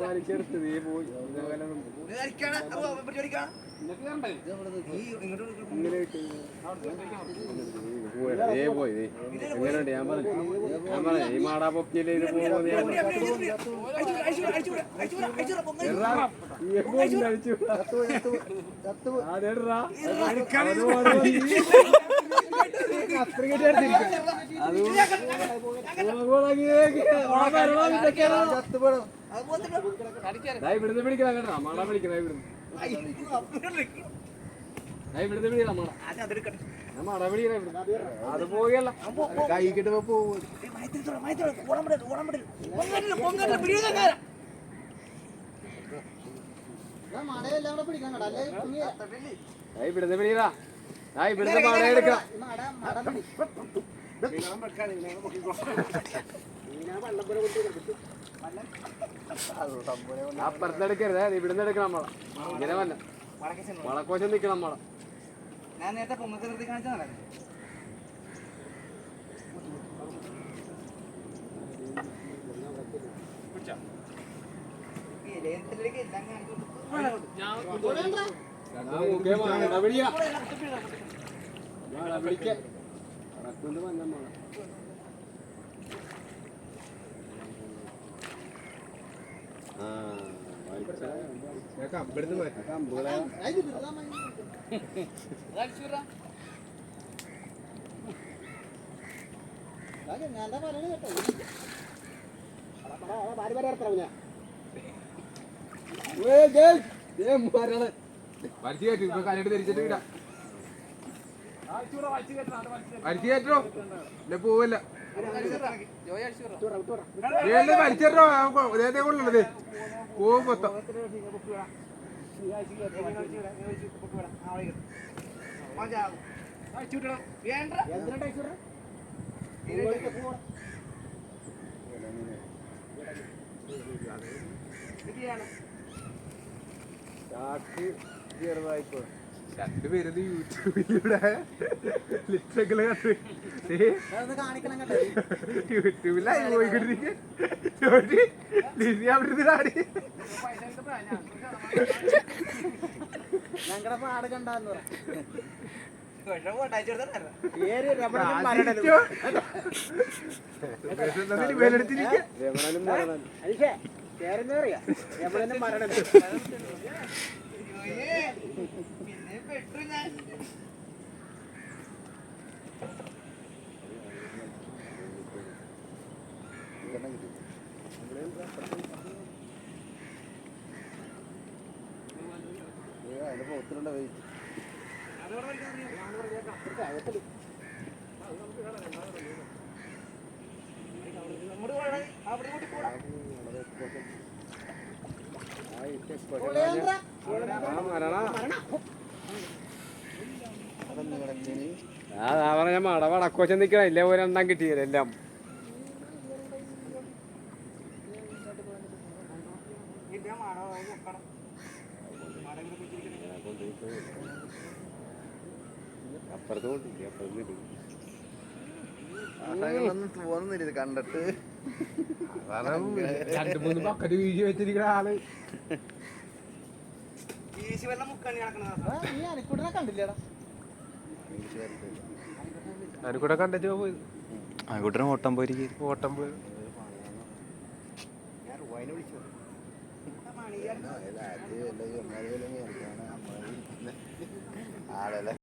വലിച്ചെടുത്ത് നീ പോയി എങ്ങനെയുണ്ട് ഞാൻ പറഞ്ഞു ഈ മാടാ പൊക്കിയില്ലേ ഇത് ഇവിടുന്ന് പിടിക്കണം കേട്ടോ മഴ പിടിക്കണ ഇവിടുന്ന് ഇവിടുന്ന് പിടിക്കണം മഴ പിടിക്കണ ഇവിടുന്ന് അത് പോവുകയല്ല കൈ കിട്ടുമ്പോ പോകും ഇവിടുന്ന് പിടിക്കടാ ഇവിടുന്ന് മഴ എടുക്കാം അപ്പുറത്തെടുക്കരുത് ഇവിടുന്ന് എടുക്കണം നമ്മളെ ഇങ്ങനെ വല്ല വളക്കോശം നിക്കണം നമ്മളെ ഞാൻ നേരത്തെ പൊങ്ങക്ക് നിർത്തി കാണിച്ചതല്ലേ കല്ലിട്ട് ധരിച്ചിട്ട് വിടാം വലിച്ചു കയറ്റോ ഇല്ല പോവല്ല വലിച്ചോ ഇതേ കൊള്ളുള്ളത് പോവും മൊത്തം ചാക്ക് ചെറുതായിക്കോ രണ്ടുപേരത് യൂട്യൂബിലൂടെ ലിറ്ററൊക്കെ കണ്ട് യൂട്യൂബിലായി പോയിക്കൊണ്ടിരിക്കും അവിടെ ആടി ഞങ്ങളുടെ പാട് കണ്ടാന്ന് മരണം അതാ പറഞ്ഞ മട വടക്കോശം നിക്കണ ഇല്ലേ ഒരെണ്ണം കിട്ടിയത് എല്ലാം അപ്പുറത്ത് കൊണ്ടിരിക്കും അപ്പുറത്ത് തോന്നുന്നില്ല കണ്ടിട്ട് രണ്ടു മൂന്ന് ബക്കറ്റ് വീശി വെച്ചിരിക്കുന്ന ആള് കണ്ടില്ലടാ അനിക്കൂടെ കണ്ടിട്ട് പോയത് ആയിക്കോട്ടെ ഓട്ടം പോയി ഓട്ടം പോയി അത്